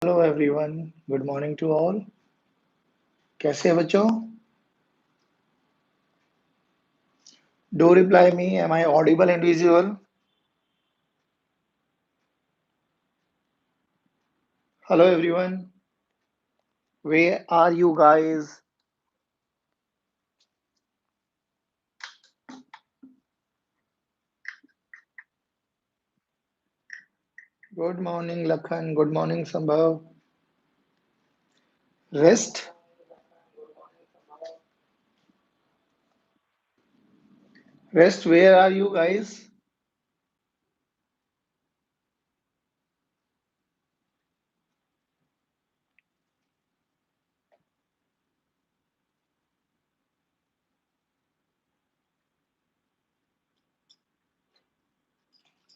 Hello everyone, good morning to all. कैसे हैं बच्चों? Do reply me. Am I audible and visual? Hello everyone. Where are you guys? Good morning, Lakhan. Good morning, Sambhav. Rest? Rest, where are you guys?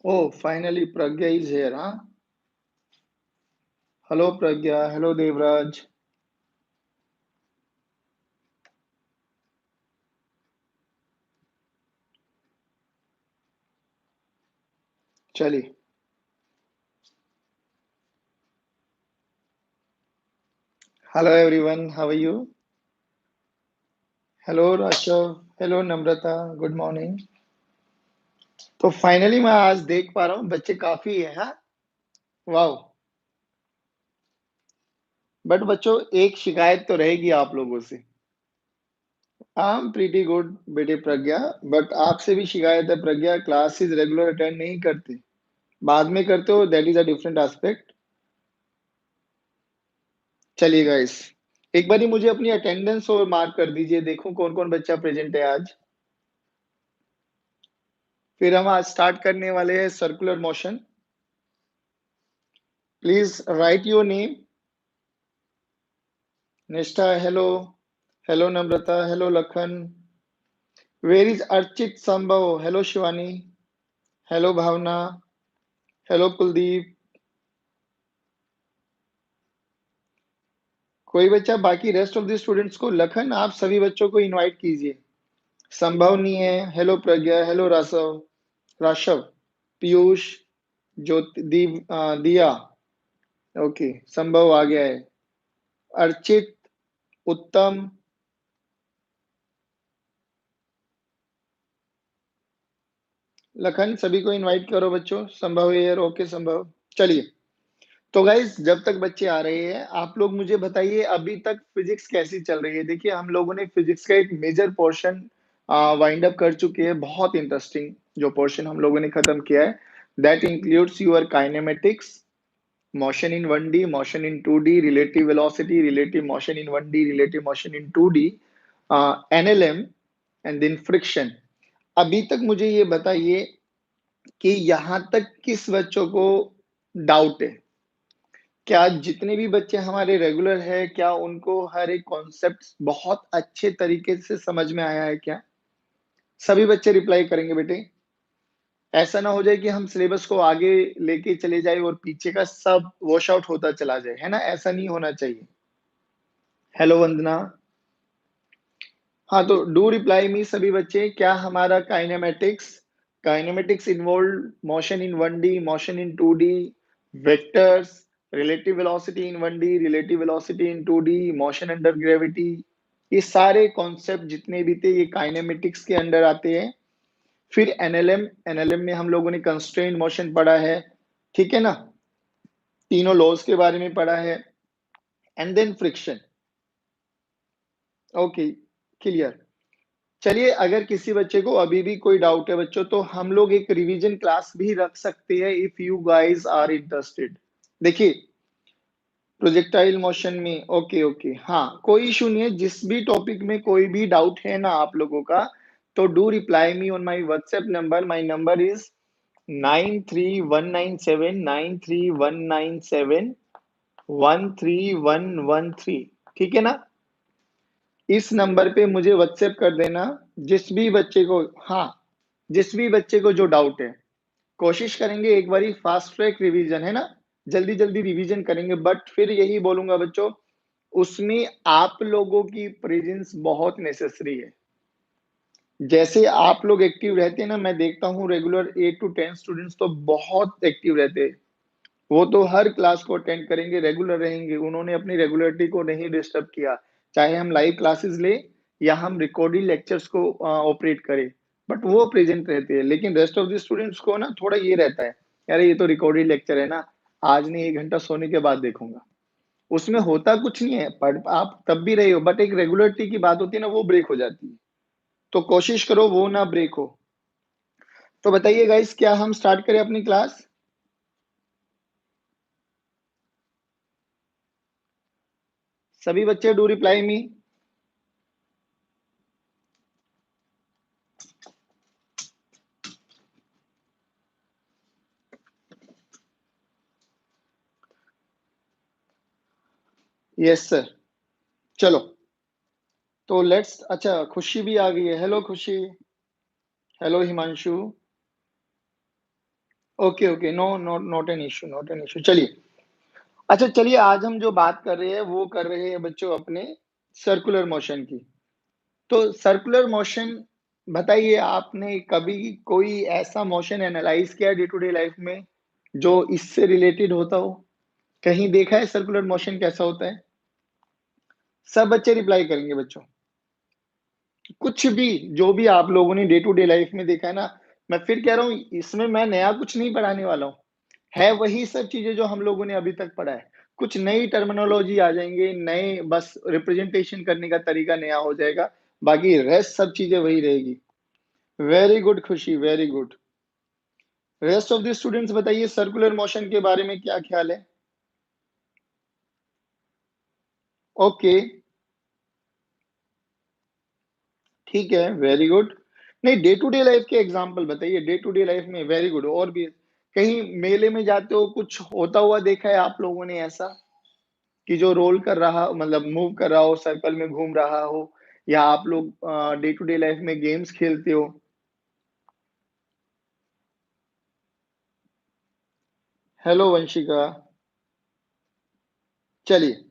Oh, finally Pragya is here, huh? Hello Pragya. Hello Devraj. चलिए. Hello everyone. How are you? Hello Rashav. Hello Namrata. Good morning. तो finally मैं आज देख पा रहा हूँ बच्चे काफी है, हाँ? वाओ. बट बच्चों एक शिकायत तो रहेगी आप लोगों से. आई एम प्रीटी गुड बेटे प्रज्ञा. बट आपसे भी शिकायत है प्रज्ञा, क्लासेस रेगुलर अटेंड नहीं करते. बाद में करते हो, that is a different aspect. चलिए गाइस, एक बार ही मुझे अपनी अटेंडेंस और मार्क कर दीजिए, देखूं कौन कौन बच्चा प्रेजेंट है आज. फिर हम आज स्टार्ट करने वाले हैं circular motion. Please write your name. Nishtha hello. Hello Namrata. Hello Lakhan. Where is Archit Sambhav. Hello Shivani. Hello Bhavna. Hello Kuldeep. कोई बच्चा बाकी रेस्ट ऑफ द स्टूडेंट्स को, लखन आप सभी बच्चों को इनवाइट कीजिए. संभव नहीं है. हेलो प्रज्ञा. हेलो रासव. राशव. पीयूष. ज्योति दिया. ओके, संभव आ गया है. अर्चित. उत्तम. लखन सभी को इनवाइट करो बच्चों. संभव है. ओके संभव. चलिए. तो गाइस जब तक बच्चे आ रहे हैं आप लोग मुझे बताइए अभी तक फिजिक्स कैसी चल रही है. देखिए हम लोगों ने फिजिक्स का एक मेजर पोर्शन वाइंड अप कर चुके हैं. बहुत इंटरेस्टिंग जो पोर्शन हम लोगों ने खत्म किया है, that includes your kinematics, motion in 1D, motion in 2D, relative velocity, relative motion in 1D, relative motion in 2D, NLM and then friction. अभी तक मुझे ये बताइए कि यहाँ तक किस बच्चों को डाउट है. क्या जितने भी बच्चे हमारे रेगुलर है, क्या उनको हर एक कॉन्सेप्ट बहुत अच्छे तरीके से समझ में आया है क्या? सभी बच्चे रिप्लाई करेंगे बेटे. ऐसा ना हो जाए कि हम सिलेबस को आगे लेके चले जाए और पीछे का सब वॉश आउट होता चला जाए, है ना? ऐसा नहीं होना चाहिए. हेलो वंदना. हाँ, तो डू रिप्लाई मी सभी बच्चे. क्या हमारा kinematics involve motion in 1D, motion in 2D, vectors, relative velocity in 1D, relative velocity in 2D, motion under gravity, ये सारे कॉन्सेप्ट जितने भी थे ये काइनेमेटिक्स के अंडर आते हैं. फिर एनएलएम में हम लोगों ने कंस्ट्रेंट मोशन पढ़ा है, ठीक है ना? तीनों लॉज के बारे में पढ़ा है. And then friction. Okay, clear. चलिए, अगर किसी बच्चे को अभी भी कोई डाउट है बच्चों, तो हम लोग एक रिवीजन क्लास भी रख सकते हैं if you guys are interested. देखिए प्रोजेक्टाइल मोशन में ओके ओके, हाँ कोई इशू नहीं है. जिस भी टॉपिक में कोई भी डाउट है ना आप लोगों का, तो do reply me on my WhatsApp number. My number is 931971931713. ठीक है ना? इस नंबर पे मुझे व्हाट्सएप कर देना जिस भी बच्चे को, हाँ जिस भी बच्चे को जो डाउट है. कोशिश करेंगे एक बारी फास्ट ट्रैक रिवीजन, है ना? जल्दी जल्दी रिवीजन करेंगे. बट फिर यही बोलूंगा बच्चों, उसमें आप लोगों की प्रेजेंस बहुत नेसेसरी है. जैसे आप लोग एक्टिव रहते हैं ना, मैं देखता हूँ रेगुलर 8 to 10 स्टूडेंट्स तो बहुत एक्टिव रहते हैं. वो तो हर क्लास को अटेंड करेंगे, रेगुलर रहेंगे, उन्होंने अपनी रेगुलरिटी को नहीं डिस्टर्ब किया। चाहे हम लाइव क्लासेस लें या हम रिकॉर्डेड लेक्चर्स को ऑपरेट करें, बट वो प्रेज़ेंट रहते हैं। लेकिन रेस्ट ऑफ द स्टूडेंट्स को ना थोड़ा ये रहता है, अरे ये तो रिकॉर्डेड लेक्चर है ना, आज नहीं 1 घंटा सोने के बाद देखूँगा। उसमें होता कुछ नहीं है, पढ़ आप तब भी रहे हो, बट एक रेगुलरिटी की बात होती है ना, वो ब्रेक हो जाती है। तो कोशिश करो वो ना ब्रेक हो। तो बताइए गाइस, क्या हम स्टार्ट करें अपनी क्लास? सभी बच्चे do reply me. Yes sir. चलो, तो लेट्स अच्छा खुशी भी आ गई है। Hello Khushi, hello Himanshu. Okay, okay, no not not an issue, not an issue. चलिए, अच्छा चलिए आज हम जो बात कर रहे हैं वो कर रहे हैं बच्चों अपने सर्कुलर मोशन की। तो सर्कुलर मोशन बताइए आपने कभी कोई ऐसा मोशन एनालाइज़ किया डे टू डे लाइफ में जो इससे रिलेटेड होता हो? कहीं देखा है सर्कुलर मोशन कैसा होता है? सब बच्चे रिप्लाई करेंगे बच्चों। कुछ भी, जो भी आप लोगों ने डे टू डे लाइफ में देखा है ना, मैं फिर कह रहा हूँ इसमें मैं नया कुछ नहीं पढ़ाने वाला हूँ। है वही सब चीज़ें जो हम लोगों ने अभी तक पढ़ा है। कुछ नई टर्मिनोलॉजी आ जाएँगे, नए बस रिप्रेजेंटेशन करने का तरीका नया हो जाएगा, बाकी रेस्ट सब चीज़ें वही रहेगी। वेरी गुड खुशी, very good. Rest of the students बताइए सर्कुलर मोशन के बारे में क्या ख्याल है? ओके, ठीक है, वेरी गुड। नहीं, डे टू डे लाइफ के एग्ज़ाम्पल बताइए, डे टू डे लाइफ में वेरी गुड और भी कहीं मेले में जाते हो कुछ होता हुआ देखा है आप लोगों ने ऐसा? कि जो रोल कर रहा मतलब मूव कर रहा हो, सर्कल में घूम रहा हो या आप लोग डे टू डे लाइफ में गेम्स खेलते हो? हेलो वंशिका, चलिए।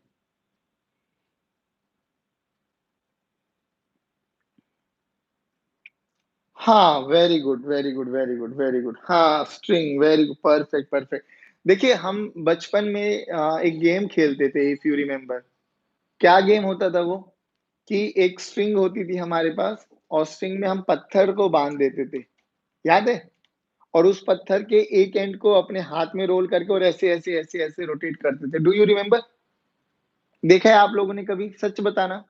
हाँ, very good, very good, very good, very good. हाँ, string very good, perfect, perfect. देखिए हम बचपन में एक गेम खेलते थे इफ यू रिमेंबर। क्या गेम होता था वो? कि एक स्ट्रिंग होती थी हमारे पास और स्ट्रिंग में हम पत्थर को बाँध देते थे, याद है? और उस पत्थर के एक एंड को अपने हाथ में रोल करके और ऐसे, ऐसे, ऐसे, ऐसे रोटेट करते थे। Do you remember? देखा है आप लोगों ने कभी? सच बताना।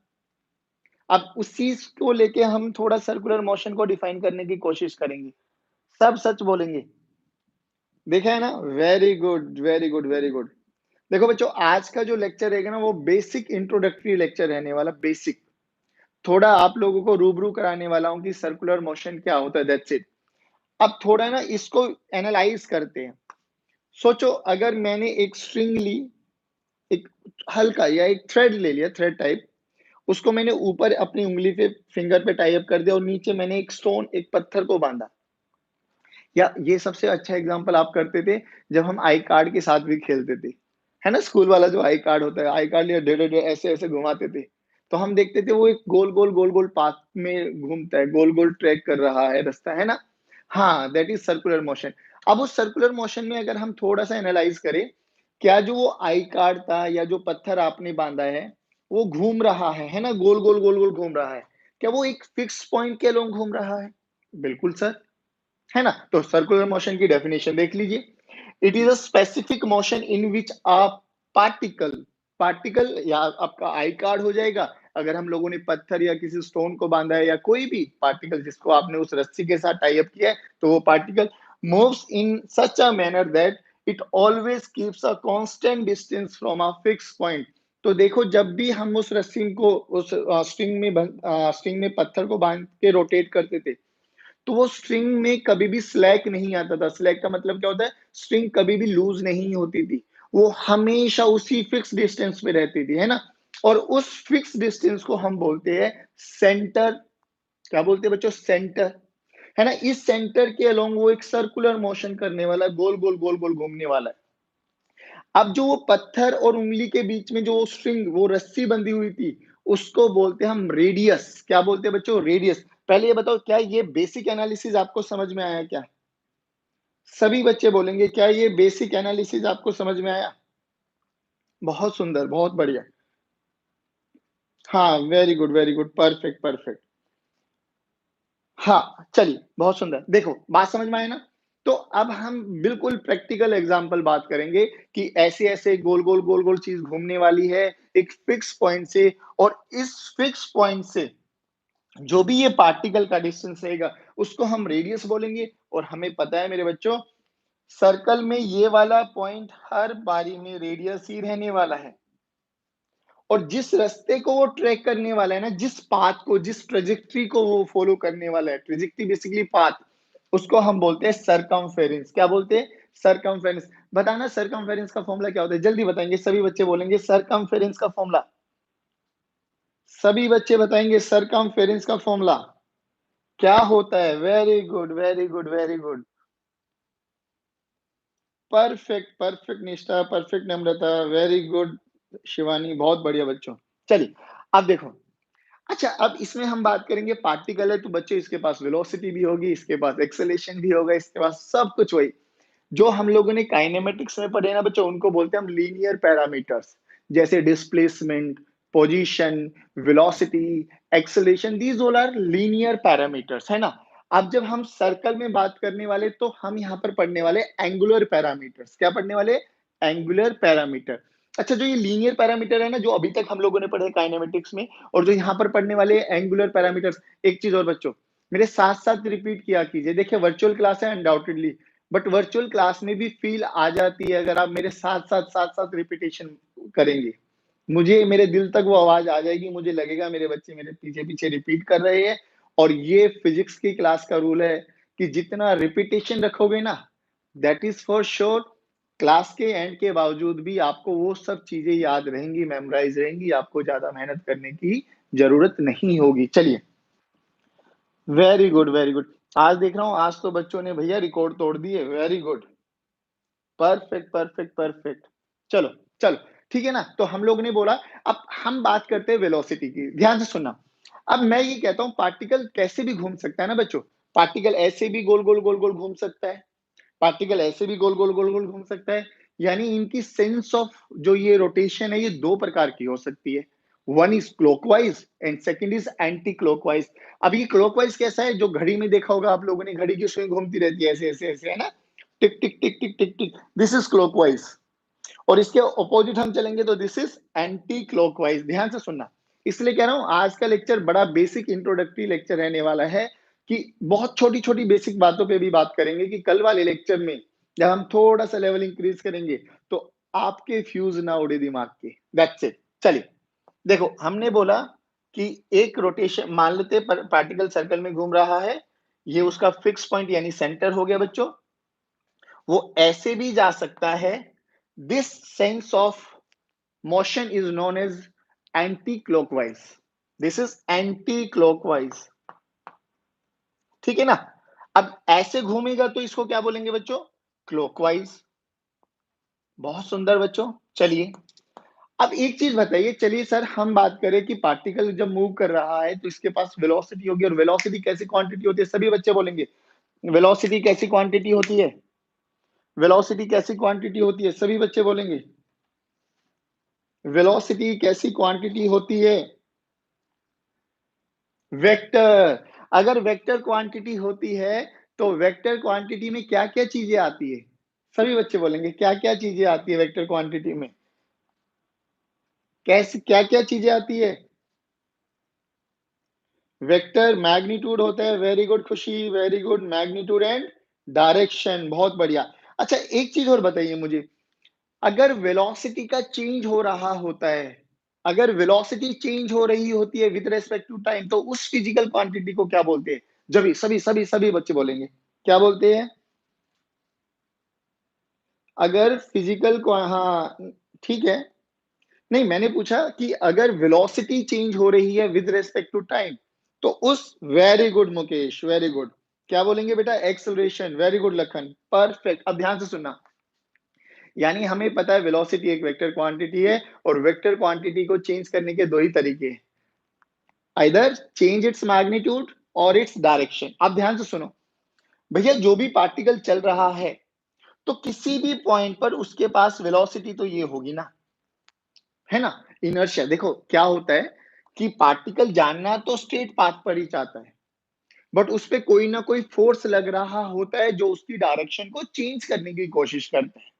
अब उस चीज़ को लेके हम थोड़ा सर्कुलर मोशन को डिफाइन करने की कोशिश करेंगे। सब सच बोलेंगे। देखा है ना? Very good, very good, very good. देखो बच्चों, आज का जो लेक्चर रहेगा ना वो बेसिक इंट्रोडक्टरी लेक्चर रहने वाला, बेसिक। थोड़ा आप लोगों को रूबरू कराने वाला हूँ कि सर्कुलर मोशन क्या होता है, दैट्स इट। अब थोड़ा ना इसको एनालाइज़ करते हैं। सोचो अगर मैंने एक स्ट्रिंग ली, एक हल्का या एक थ्रेड ले लिया, थ्रेड टाइप, उसको मैंने ऊपर अपनी उँगली पे फिंगर पे टाई अप कर दिया और नीचे मैंने एक स्टोन, एक पत्थर को बाँधा। या ये सबसे अच्छा एग्ज़ाम्पल आप करते थे जब हम आई कार्ड के साथ भी खेलते थे। है ना? स्कूल वाला जो आई कार्ड होता है, आई कार्ड लिया डे ऐसे-ऐसे घुमाते थे। तो हम देखते थे वो एक गोल-गोल, गोल-गोल पाथ में घूमता है, गोल-गोल ट्रैक कर रहा है रास्ता, है ना? हाँ, दैट इज़ सर्कुलर मोशन। अब उस सर्कुलर मोशन में अगर हम थोड़ा-सा एनालाइज़ करें, क्या जो वो आई कार्ड था या जो पत्थर आपने बाँधा है, वो घूम रहा है ना? गोल-गोल, गोल-गोल घूम रहा है। क्या वो एक फिक्स पॉइंट के अलोंग घूम रहा है? बिल्कुल सर। है ना? तो सर्कुलर मोशन की डेफिनिशन देख लीजिए। It is a specific motion in which a particle particle या आपका आई कार्ड हो जाएगा, अगर हम लोगों ने पत्थर या किसी स्टोन को बाँधा है या कोई भी पार्टिकल जिसको आपने उस रस्सी के साथ टाई अप किया है, तो वो particle moves in such a manner that it always keeps a constant distance from a fixed point. तो देखो जब भी हम उस रस्सी को उस स्ट्रिंग में पत्थर को बाँध के रोटेट करते थे, तो वो स्ट्रिंग में कभी भी स्लैक नहीं आता था। स्लैक का मतलब क्या होता है? स्ट्रिंग कभी भी लूज़ नहीं होती थी। वो हमेशा उसी फिक्स डिस्टेंस पे रहती थी, है ना? और उस फिक्स डिस्टेंस को हम बोलते हैं सेंटर। क्या बोलते हैं बच्चों? सेंटर, है ना? इस सेंटर के अलोंग वो एक सर्कुलर मोशन करने वाला, गोल-गोल, गोल-गोल घूमने वाला है। अब जो वो पत्थर और उँगली के बीच में जो वो स्ट्रिंग, वो रस्सी बंधी हुई थी, उसको बोलते हैं हम रेडियस। क्या बोलते हैं बच्चों? रेडियस। पहले ये बताओ क्या ये बेसिक एनालिसिस आपको समझ में आया क्या? सभी बच्चे बोलेंगे क्या ये बेसिक एनालिसिस आपको समझ में आया? बहुत सुंदर, बहुत बढ़िया। हाँ, वेरी गुड, परफेक्ट, परफेक्ट। हाँ, चलिए, बहुत सुंदर। देखो, बात समझ में आई ना? तो अब हम बिल्कुल प्रैक्टिकल एग्ज़ाम्पल बात करेंगे कि ऐसे-ऐसे गोल-गोल, गोल-गोल चीज़ घूमने वाली है, एक फिक्स पॉइंट से, और इस फिक्स पॉइंट से जो भी ये पार्टिकल का डिस्टेंस रहेगा, उसको हम रेडियस बोलेंगे। और हमें पता है मेरे बच्चों, सर्कल में ये वाला पॉइंट हर बारी में रेडियस ही रहने वाला है। और जिस रास्ते को वो ट्रैक करने वाला है ना, जिस पाथ को, जिस ट्रेजेक्टरी को वो फॉलो करने वाला है, ट्रेजेक्टरी बेसिकली पाथ, उसको हम बोलते हैं सरकमफेरेंस। क्या बोलते हैं? सरकमफेरेंस। बताना सरकमफेरेंस का फॉर्मूला क्या होता है? जल्दी बताएंगे, सभी बच्चे बोलेंगे सरकमफेरेंस का फॉर्मूला। सभी बच्चे बताएंगे सरकमफेरेंस का फॉर्मूला क्या होता है? Very good, very good, very good. Perfect, perfect निष्ठा, परफेक्ट नम्रता, वेरी गुड शिवानी, बहुत बढ़िया बच्चों। चलिए, अब देखो, अच्छा, अब इसमें हम बात करेंगे पार्टिकल है तो बच्चे इसके पास वेलोसिटी भी होगी, इसके पास एक्सेलरेशन भी होगा, इसके पास सब कुछ वही। जो हम लोगों ने काइनेमेटिक्स में पढ़े ना बच्चों, उनको बोलते हैं हम लीनियर पैरामीटर्स। जैसे displacement, position, velocity, acceleration, these all are linear parameters, है ना? अब जब हम सर्कल में बात करने वाले, तो हम यहाँ पर पढ़ने वाले एंगुलर पैरामीटर्स। क्या पढ़ने वाले? Angular parameter. अच्छा, जो ये लीनियर पैरामीटर है ना, जो अभी तक हम लोगों ने पढ़े काइनेमेटिक्स में, और जो यहाँ पर पढ़ने वाले एंगुलर पैरामीटर्स, एक चीज और बच्चों, मेरे साथ साथ रिपीट किया कीजिए। देखिए, वर्चुअल क्लास है अनडाउटेडली, बट वर्चुअल क्लास में भी फील आ जाती है अगर आप मेरे साथ-साथ रिपिटेशन करेंगे। मुझे मेरे दिल तक वो आवाज़ आ जाएगी, मुझे लगेगा मेरे बच्चे मेरे पीछे-पीछे रिपीट कर रहे हैं। और ये फिज़िक्स की क्लास का रूल है कि जितना रिपिटेशन रखोगे ना, that is for sure class के एंड के बावजूद भी आपको वो सब चीज़ें याद रहेंगी, मेमोराइज़ रहेंगी, आपको ज़्यादा मेहनत करने की ज़रूरत नहीं होगी। चलिए, वेरी गुड, वेरी गुड। आज देख रहा हूँ, आज तो बच्चों ने भैया रिकॉर्ड तोड़ दिए, very good. Perfect, perfect, perfect. चलो, चलो, ठीक है ना? तो हम लोग ने बोला, अब हम बात करते हैं वेलोसिटी की। ध्यान से सुनना। अब मैं ये कहता हूँ पार्टिकल कैसे भी घूम सकता है ना बच्चों? पार्टिकल ऐसे भी गोल-गोल, गोल-गोल घूम सकता है, पार्टिकल ऐसे भी गोल-गोल, गोल-गोल घूम सकता है। यानी इनकी सेंस ऑफ जो ये रोटेशन है, ये 2 प्रकार की हो सकती है। One is clockwise and second is anti clockwise. अब ये क्लॉकवाइज़ कैसा है? जो घड़ी में देखा होगा आप लोगों ने, घड़ी की सुई घूमती रहती है ऐसे, ऐसे, ऐसे, है ना? Tick, tick, tick, tick, tick, tick. This is clockwise. और इसके ऑपोजिट हम चलेंगे तो दिस इज़ एंटी क्लॉकवाइज़। ध्यान से सुनना। इसलिए कह रहा हूँ, आज का लेक्चर बड़ा बेसिक इंट्रोडक्टरी लेक्चर रहने वाला है कि बहुत छोटी-छोटी बेसिक बातों पे भी बात करेंगे कि कल वाले लेक्चर में जब हम थोड़ा-सा लेवल इंक्रीज़ करेंगे, तो आपके फ्यूज़ ना उड़े दिमाग के। That's it. चलिए, देखो, हमने बोला कि एक रोटेशन मान लेते हैं, पार्टिकल सर्कल में घूम रहा है, ये उसका फिक्स पॉइंट यानी सेंटर हो गया बच्चों। वो ऐसे भी जा सकता है। This sense of motion is known as anti clockwise. This is anti clockwise. ठीक है ना? अब ऐसे घूमेगा तो इसको क्या बोलेंगे बच्चों? क्लॉकवाइज। बहुत सुंदर बच्चों। चलिए, अब एक चीज बताइए। चलिए सर, हम बात करें कि पार्टिकल जब मूव कर रहा है तो इसके पास वेलोसिटी होगी, और वेलोसिटी कैसी क्वांटिटी होती है? सभी बच्चे बोलेंगे वेलोसिटी कैसी क्वांटिटी होती है? वेलोसिटी कैसी क्वांटिटी होती है? सभी बच्चे बोलेंगे वेलोसिटी कैसी क्वांटिटी होती है? वेक्टर। अगर वेक्टर क्वांटिटी होती है, तो वेक्टर क्वांटिटी में क्या-क्या चीजें आती है? सभी बच्चे बोलेंगे क्या-क्या चीजें आती है वेक्टर क्वांटिटी में? कैसी क्या-क्या चीजें आती है? वेक्टर मैग्नीट्यूड होता है। वेरी गुड खुशी, very good. Magnitude and direction, बहुत बढ़िया। अच्छा, एक चीज और बताइए मुझे, अगर वेलोसिटी का चेंज हो रहा होता है, अगर वेलोसिटी चेंज हो रही होती है विद रिस्पेक्ट टू टाइम, तो उस फिजिकल क्वांटिटी को क्या बोलते हैं? जब सभी बच्चे बोलेंगे क्या बोलते हैं? अगर फिजिकल को, हाँ, ठीक है। नहीं, मैंने पूछा कि अगर वेलोसिटी चेंज हो रही है विद रिस्पेक्ट टू टाइम, तो उस, very good Mukesh, very good. क्या बोलेंगे बेटा? Acceleration. Very good Lakhan, perfect. अब ध्यान से सुनना। यानी हमें पता है वेलोसिटी एक वेक्टर क्वांटिटी है, और वेक्टर क्वांटिटी को चेंज करने के दो ही तरीके हैं, आइदर चेंज इट्स मैग्नीट्यूड और इट्स डायरेक्शन। अब ध्यान से सुनो, भैया जो भी पार्टिकल चल रहा है, तो किसी भी पॉइंट पर उसके पास वेलोसिटी तो ये होगी ना, है ना? इनर्शिया देखो क्या होता है कि पार्टिकल जानना तो स्ट्रेट पाथ पर ही चाहता है, बट उसपे कोई ना कोई फोर्स लग रहा होता है जो उसकी डायरेक्शन को चेंज करने की कोशिश करता है।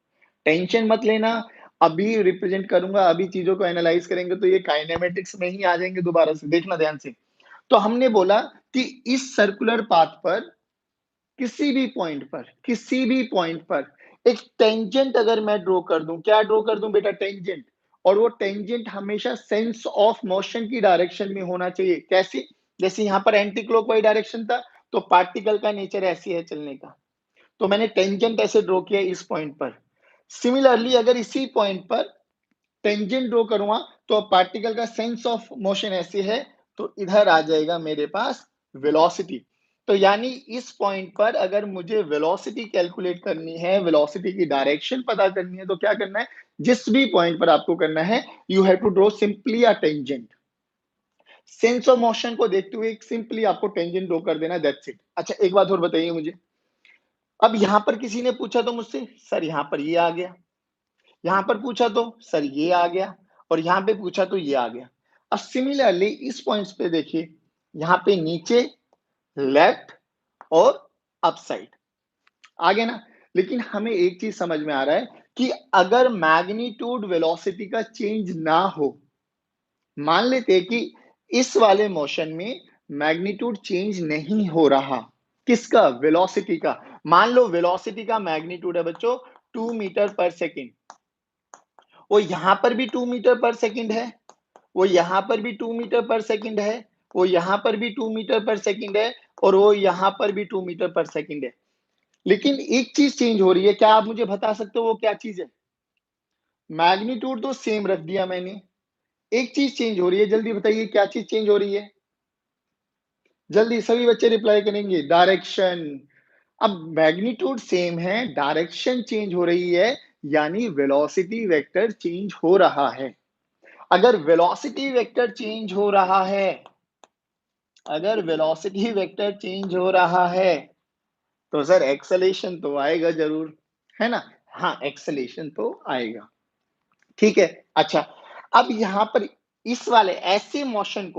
टेंशन मत लेना, अभी रिप्रेजेंट करूँगा, अभी चीज़ों को एनालाइज़ करेंगे तो ये काइनेमैटिक्स में ही आ जाएँगे दोबारा से, देखना ध्यान से। तो हमने बोला कि इस सर्कुलर पाथ पर किसी भी पॉइंट पर एक टेंजेंट अगर मैं ड्रॉ कर दूं, क्या ड्रॉ कर दूं बेटा? टेंजेंट। और वो टेंजेंट हमेशा सेंस ऑफ मोशन की डायरेक्शन में होना चाहिए। कैसे? जैसे यहाँ पर एंटी क्लॉकवाइज डायरेक्शन था, तो पार्टिकल का नेचर ऐसी है चलने का, तो मैंने टेंजेंट ऐसे ड्रॉ किया इस पॉइंट पर। सिमिलरली अगर इसी पॉइंट पर टेंजेंट ड्रॉ करूंगा तो पार्टिकल का सेंस ऑफ मोशन ऐसे है, तो इधर आ जाएगा मेरे पास वेलोसिटी। तो यानी इस पॉइंट पर अगर मुझे वेलोसिटी कैलकुलेट करनी है, वेलोसिटी की डायरेक्शन पता करनी है, तो क्या करना है? जिस भी पॉइंट पर आपको करना है, you have to draw simply a tangent. Sense of motion को देखते हुए सिंपली आपको टेंजेंट ड्रॉ कर देना, दैट्स इट। अच्छा एक बात और बताइए मुझे, अब यहां पर किसी ने पूछा तो मुझसे सर यहां पर ये आ गया, यहां पर पूछा तो सर ये आ गया, और यहां पे पूछा तो ये आ गया। अब सिमिलरली इस पॉइंट्स पे देखिए, यहां पे नीचे, लेफ्ट और अप साइड आ गया ना। लेकिन हमें एक चीज समझ में आ रहा है कि अगर मैग्नीट्यूड वेलोसिटी का चेंज ना हो, मान लेते हैं कि इस वाले मोशन में मैग्नीट्यूड चेंज नहीं हो रहा, किसका? वेलोसिटी का। मान लो वेलोसिटी का मैग्नीट्यूड है बच्चों 2 मीटर पर सेकेंड, वो यहां पर भी 2 मीटर पर सेकेंड है, वो यहाँ पर भी 2 मीटर पर सेकंड है, वो यहाँ पर भी 2 मीटर पर सेकंड है, और वो यहाँ पर भी 2 मीटर पर सेकंड है। लेकिन एक चीज चेंज हो रही है, क्या आप मुझे बता सकते हो वो क्या चीज है? मैग्नीट्यूड तो सेम रख दिया मैंने, एक चीज चेंज हो रही है, जल्दी बताइए क्या चीज चेंज हो रही है? जल्दी सभी बच्चे रिप्लाई करेंगे, डायरेक्शन। अब मैग्नीट्यूड सेम है, डायरेक्शन चेंज हो रही है, यानी वेलोसिटी वेक्टर चेंज हो रहा है। अगर वेलोसिटी वेक्टर चेंज हो रहा है, अगर वेलोसिटी वेक्टर चेंज हो रहा है, तो सर एक्सेलेरेशन तो आएगा जरूर, है ना? हाँ, एक्सेलेरेशन तो आएगा। ठीक है। अच्छा, अब यहां पर इस वाले ऐसे मोशन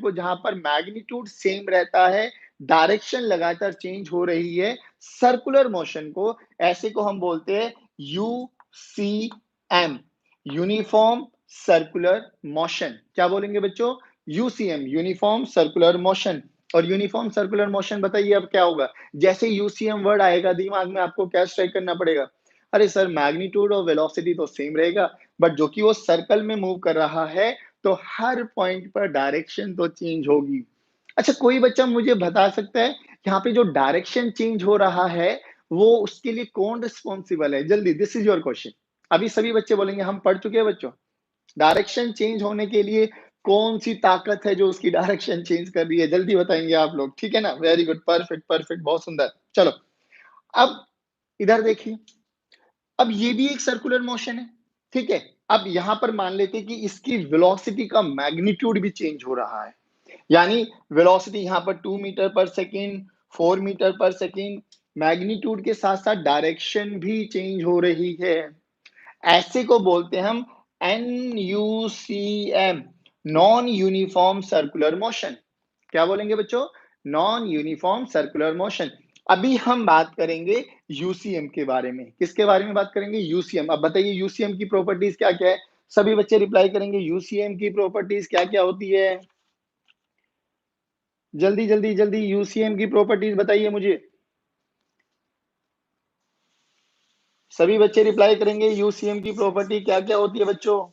को जहां पर मैग्नीट्यूड सेम रहता है, डायरेक्शन लगातार चेंज हो रही है, सर्कुलर मोशन को, ऐसे को हम बोलते हैं यूसीएम, यूनिफॉर्म सर्कुलर मोशन। क्या बोलेंगे बच्चों? UCM, uniform circular motion. और यूनिफॉर्म सर्कुलर मोशन बताइए अब क्या होगा? जैसे यूसीएम वर्ड आएगा दिमाग में आपको क्या स्ट्राइक करना पड़ेगा? अरे सर मैग्नीट्यूड और वेलोसिटी तो सेम रहेगा, बट जो कि वो सर्कल में मूव कर रहा है, तो हर पॉइंट पर डायरेक्शन तो चेंज होगी। अच्छा कोई बच्चा मुझे बता सकता है यहाँ पे जो डायरेक्शन चेंज हो रहा है, वो उसके लिए कौन रिस्पॉन्सिबल है? जल्दी, दिस इज योर क्वेश्चन। अभी सभी बच्चे बोलेंगे हम पढ़ चुके हैं बच्चों। डायरेक्शन चेंज होने के लिए कौन सी ताकत है जो उसकी डायरेक्शन चेंज कर रही है? जल्दी बताएंगे आप लोग, ठीक है ना? वेरी गुड, परफेक्ट परफेक्ट, बहुत सुंदर। चलो, अब इधर देखिए, अब ये भी एक सर्कुलर मोशन है, ठीक है? अब यहां पर मान लेते हैं कि इसकी वेलोसिटी का मैग्नीट्यूड भी चेंज हो रहा है, यानी वेलोसिटी यहाँ पर 2 मीटर पर सेकेंड, 4 मीटर पर सेकेंड, मैग्नीट्यूड के साथ साथ डायरेक्शन भी चेंज हो रही है। ऐसे को बोलते हैं हम NUCM, non uniform circular motion. क्या बोलेंगे बच्चों? Non uniform circular motion. अभी हम बात करेंगे यूसीएम के बारे में। किसके बारे में बात करेंगे? यूसीएम। अब बताइए यूसीएम की प्रॉपर्टीज क्या क्या है? सभी बच्चे रिप्लाई करेंगे, यूसीएम की प्रॉपर्टीज क्या क्या होती है? जल्दी जल्दी जल्दी, यूसीएम की प्रॉपर्टीज बताइए मुझे। सभी बच्चे रिप्लाई करेंगे, यूसीएम की प्रॉपर्टी क्या क्या होती है बच्चों?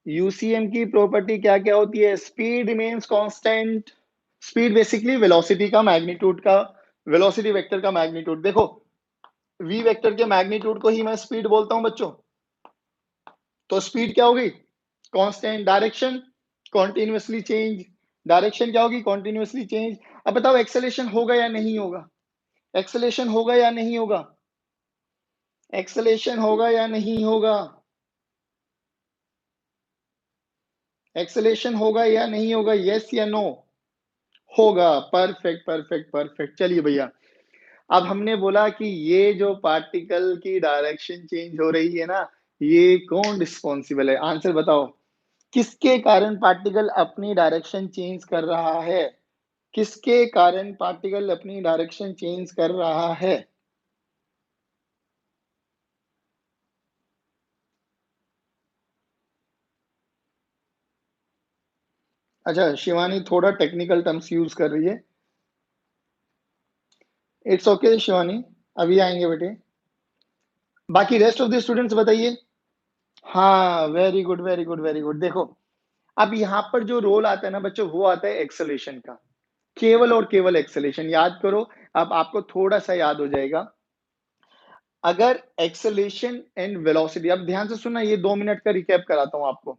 यूसीएम की प्रॉपर्टी क्या क्या होती है? Speed remains constant. Speed basically velocity का मैग्नीट्यूड का, वेलोसिटी वेक्टर का मैग्नीट्यूड। देखो वी वेक्टर के मैग्नीट्यूड को ही मैं स्पीड बोलता हूं बच्चों। तो स्पीड क्या होगी? Constant. Direction continuously change, direction क्या होगी? Continuously change. अब बताओ एक्सेलेरेशन होगा या नहीं होगा? एक्सेलेरेशन होगा या नहीं होगा? एक्सेलेरेशन होगा या नहीं होगा? एक्सेलेरेशन होगा या नहीं होगा? येस या नो? होगा। Perfect, perfect, perfect. चलिए भैया, अब हमने बोला कि ये जो पार्टिकल की डायरेक्शन चेंज हो रही है ना, ये कौन रिस्पॉन्सिबल है? आंसर बताओ। किसके कारण पार्टिकल अपनी डायरेक्शन चेंज कर रहा है? किसके कारण पार्टिकल अपनी डायरेक्शन चेंज कर रहा है? अच्छा, शिवानी थोड़ा टेक्निकल टर्म्स यूज कर रही है। इट्स ओके शिवानी, अभी आएंगे बेटे। बाकी रेस्ट ऑफ द स्टूडेंट्स बताइए। हाँ, very good, very good, very good. देखो, अब यहाँ पर जो रोल आता है ना बच्चों, वो आता है एक्सेलेरेशन का। केवल और केवल एक्सेलेरेशन याद करो। अब आपको थोड़ा सा याद हो जाएगा। अगर एक्सेलेरेशन एंड वेलोसिटी, अब ध्यान से सुनना, ये 2 मिनट का रिकैप कराता हूं आपको।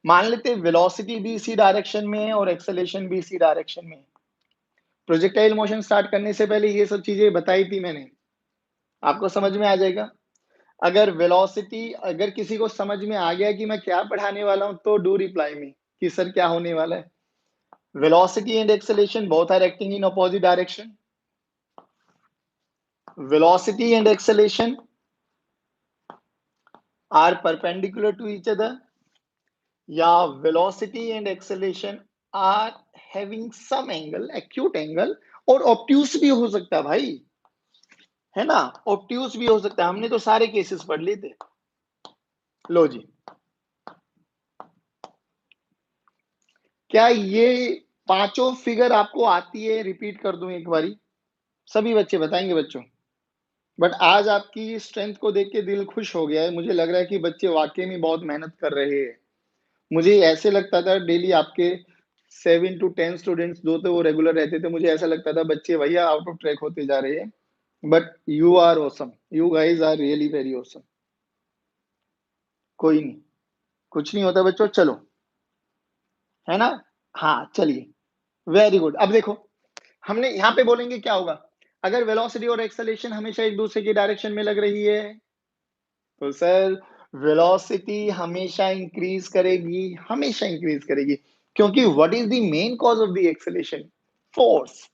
मान लेते हैं वेलोसिटी भी इसी डायरेक्शन में है और एक्सेलेरेशन भी इसी डायरेक्शन में है। प्रोजेक्टाइल मोशन स्टार्ट करने से पहले ये सब चीजें बताई थी मैंने, आपको समझ में आ जाएगा। अगर वेलोसिटी, अगर किसी को समझ में आ गया कि मैं क्या पढ़ाने वाला हूं, तो डू रिप्लाई मी कि सर क्या होने वाला है। Velocity and acceleration both are acting in opposite direction. Velocity and acceleration are perpendicular to each other, या velocity and acceleration are having some angle, acute angle, और obtuse भी हो सकता है भाई, है ना। obtuse भी हो सकता है, हमने तो सारे केसेस पढ़ लिए थे। लो जी, क्या ये पांचों फिगर आपको आती है? रिपीट कर दूं एक बारी, सभी बच्चे बताएंगे बच्चों। बट आज आपकी स्ट्रेंथ को देख के दिल खुश हो गया है, मुझे लग रहा है कि बच्चे वाकई में बहुत मेहनत कर रहे हैं। मुझे ऐसे लगता था डेली आपके 7 to 10 स्टूडेंट्स जो थे वो रेगुलर रहते थे, मुझे ऐसा लगता था बच्चे भैया आउट ऑफ ट्रैक होते जा रहे हैं। But you are awesome, you guys are really very awesome. कोई नहीं, कुछ नहीं होता बच्चों, चलो, है ना। हाँ चलिए, वेरी गुड। अब देखो, हमने यहाँ पे बोलेंगे क्या होगा अगर वेलोसिटी और एक्सेलेरेशन हमेशा एक दूसरे की डायरेक्शन में लग रही है। तो सर, वेलोसिटी हमेशा इंक्रीज करेगी, हमेशा इंक्रीज करेगी, क्योंकि what is the main cause of the acceleration? Force.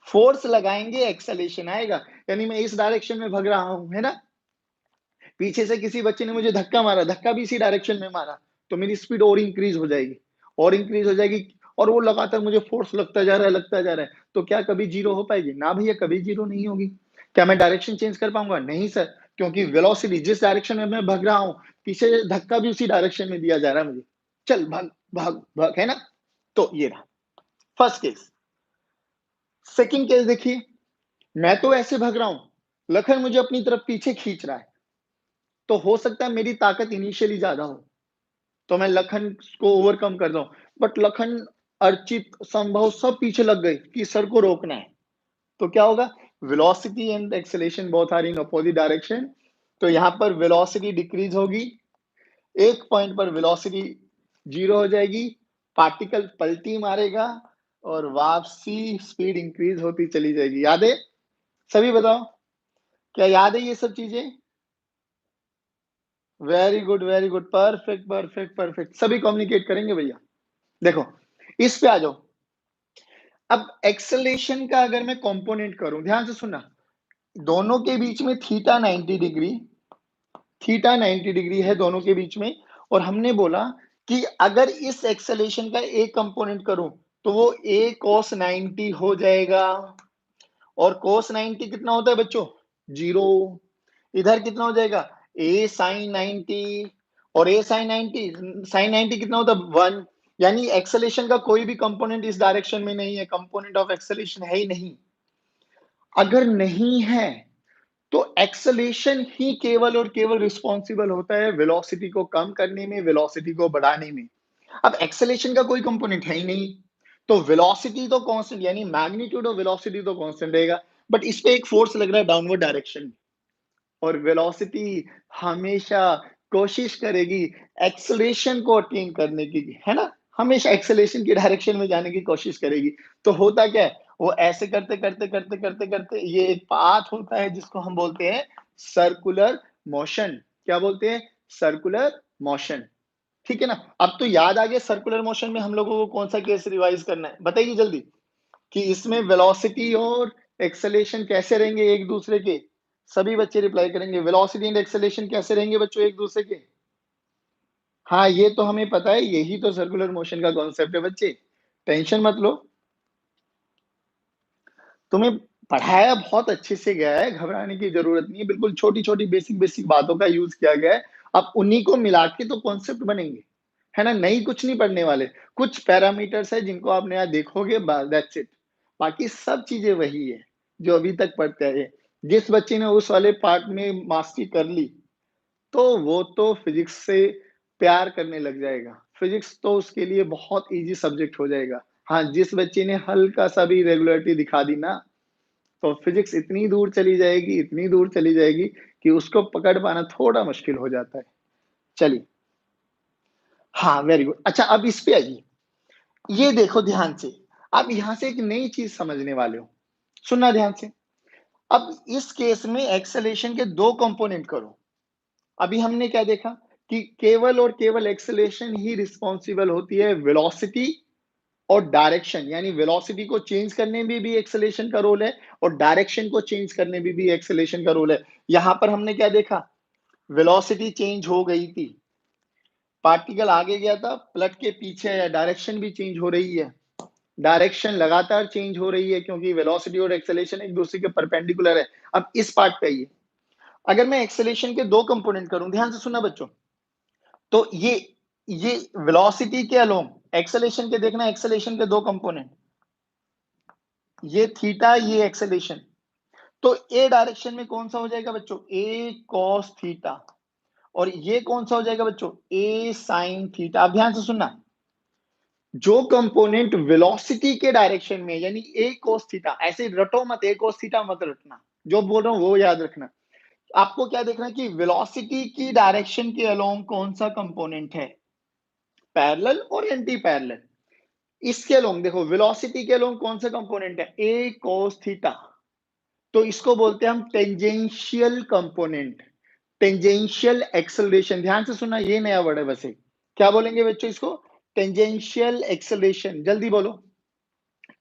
Force लगाएंगे एक्सेलेरेशन आएगा। यानी मैं इस डायरेक्शन में भाग रहा हूं, है ना, पीछे से किसी बच्चे ने मुझे धक्का मारा, धक्का भी इसी डायरेक्शन में मारा, तो मेरी स्पीड और इंक्रीज हो जाएगी, और इंक्रीज हो जाएगी, और वो लगातार मुझे फोर्स लगता जा रहा है, लगता जा रहा है। तो क्या कभी जीरो हो पाएगी? ना भैया, कभी जीरो नहीं होगी। क्या मैं डायरेक्शन चेंज कर पाऊंगा? नहीं सर, क्योंकि वेलोसिटी जिस डायरेक्शन में मैं भाग रहा हूं, पीछे धक्का भी उसी डायरेक्शन में दिया जा रहा है मुझे। चल भाग भाग भाग, है ना। तो ये रहा फर्स्ट केस। सेकंड केस देखिए, मैं तो ऐसे भाग रहा हूं, लखन मुझे अपनी तरफ पीछे खींच रहा है। तो हो सकता है मेरी ताकत इनिशियली ज्यादा हो, तो मैं लखन को ओवरकम कर दूं। बट लखन, अर्चित, संभव सब पीछे लग गए कि सर को रोकना है। तो क्या होगा? Velocity and acceleration both are in opposite direction. तो यहां पर वेलोसिटी डिक्रीज होगी, एक पॉइंट पर वेलोसिटी जीरो हो जाएगी, पार्टिकल पलटी मारेगा, और वापसी स्पीड इंक्रीज होती चली जाएगी। याद है? सभी बताओ, क्या याद है ये सब चीजें? Very good, very good, perfect, perfect, perfect. सभी कम्युनिकेट करेंगे भैया। देखो, इस पे आ जाओ। अब एक्सेलेरेशन का अगर मैं कंपोनेंट करूं, ध्यान से सुनना, दोनों के बीच में थीटा 90 डिग्री, थीटा 90 डिग्री है दोनों के बीच में। और हमने बोला कि अगर इस एक्सेलेरेशन का एक कंपोनेंट करूं, तो वो a cos 90 हो जाएगा। और cos 90 कितना होता है बच्चों? जीरो। इधर कितना हो जाएगा? a sin 90। और a sin 90 कितना होता है? 1। यानी एक्सेलेरेशन का कोई भी कंपोनेंट इस डायरेक्शन में नहीं है, कंपोनेंट ऑफ एक्सेलेरेशन है ही नहीं। अगर नहीं है, तो एक्सेलेरेशन ही केवल और केवल रिस्पॉन्सिबल होता है वेलोसिटी को कम करने में, वेलोसिटी को बढ़ाने में। अब एक्सेलेरेशन का कोई कंपोनेंट है ही नहीं, तो वेलोसिटी तो कांस्टेंट, यानी मैग्नीट्यूड ऑफ वेलोसिटी तो कांस्टेंट रहेगा। बट इस पे एक फोर्स लग रहा है डाउनवर्ड डायरेक्शन में, और वेलोसिटी हमेशा कोशिश करेगी एक्सेलरेशन को अटेन करने की, है ना, हमेशा एक्सेलरेशन की डायरेक्शन में जाने की कोशिश करेगी। तो होता क्या है, वो ऐसे करते करते करते करते करते ये एक पाथ होता है जिसको हम बोलते हैं सर्कुलर मोशन, क्या बोलते हैं? सर्कुलर मोशन, ठीक है ना? अब तो याद आ गया सर्कुलर मोशन में हम लोगों को कौन-सा केस रिवाइज़ करना है? बताइए जल्दी, कि इसमें वेलोसिटी और एक्सेलरेशन कैसे रहेंगे एक-दूसरे के? सभी बच्चे रिप्लाई करेंगे, वेलोसिटी एंड एक्सेलरेशन कैसे रहेंगे बच्चों एक-दूसरे के? हाँ, ये तो हमें पता है, यही तो सर्कुलर मोशन का कॉन्सेप्ट है बच्चे, टेंशन मत लो। तुम्हें पढ़ाया बहुत अच्छे से गया है, घबराने की ज़रूरत नहीं है, बिल्कुल छोटी-छोटी बेसिक-बेसिक बातों का यूज़ किया गया है। अब उन्हीं को मिला के तो कॉन्सेप्ट बनेंगे, है ना? नई कुछ नहीं पढ़ने वाले, कुछ पैरामीटर्स हैं जिनको आप नया देखोगे बस दैट्स इट। बाकी सब चीज़ें वही है, जो अभी तक पढ़ते आए हैं। जिस बच्चे ने उस वाले पार्ट में मास्टरी कर ली, तो वो तो फिज़िक्स से प्यार करने लग जाएगा। फिज़िक्स तो उसके लिए बहुत ईज़ी सब्जेक्ट हो जाएगा। हाँ, जिस बच्चे ने हल्का-सा भी इरेगुलरिटी दिखा दी ना, तो फिजिक्स इतनी दूर चली जाएगी कि उसको पकड़ पाना थोड़ा मुश्किल हो जाता है। चलिए, हाँ, वेरी गुड। अच्छा अब इस पे आइए, ये देखो ध्यान से, आप यहाँ से एक नई चीज़ समझने वाले हो, सुनना ध्यान से। अब इस केस में एक्सेलरेशन के 2 कंपोनेंट करो। अभी हमने क्या देखा कि केवल और केवल एक्सेलरेशन ही रिस्पॉन्सिबल होती है वेलोसिटी और डायरेक्शन, यानी वेलोसिटी को चेंज करने में भी एक्सेलरेशन का रोल है और डायरेक्शन को चेंज करने में भी एक्सेलरेशन का रोल है। यहां पर हमने क्या देखा, वेलोसिटी चेंज हो गई थी, पार्टिकल आगे गया था, पलट के पीछे है, डायरेक्शन भी चेंज हो रही है। डायरेक्शन लगातार चेंज हो रही है क्योंकि वेलोसिटी और एक्सेलरेशन एक दूसरे के परपेंडिकुलर है। अब इस पार्ट पे आइए, अगर मैं एक्सेलरेशन के 2 कंपोनेंट करूं, ध्यान से सुनना बच्चों, तो ये वेलोसिटी के अलोंग एक्सेलरेशन के, देखना एक्सेलरेशन के 2 कंपोनेंट, ये थीटा, ये एक्सेलरेशन। तो ए डायरेक्शन में कौन सा हो जाएगा बच्चों? ए कॉस थीटा। और ये कौन सा हो जाएगा बच्चों? ए साइन थीटा। अब ध्यान से सुनना, जो कंपोनेंट वेलोसिटी के डायरेक्शन में, यानी ए cos थीटा, ऐसे रटो मत, ए cos थीटा मत रटना, जो बोल रहा हूं वो याद रखना। आपको क्या देखना है कि वेलोसिटी की डायरेक्शन के अलोंग कौन सा कंपोनेंट है, पैरेलल और एंटी पैरेलल। इसके अलोंग देखो, वेलोसिटी के अलोंग कौन सा कंपोनेंट है? ए cos थीटा। तो इसको बोलते हैं हम टेंजेंशियल कंपोनेंट, टेंजेंशियल एक्सेलरेशन। ध्यान से सुनना, ये नया वर्ड है वैसे। क्या बोलेंगे बच्चों इसको? Tangential acceleration. जल्दी बोलो,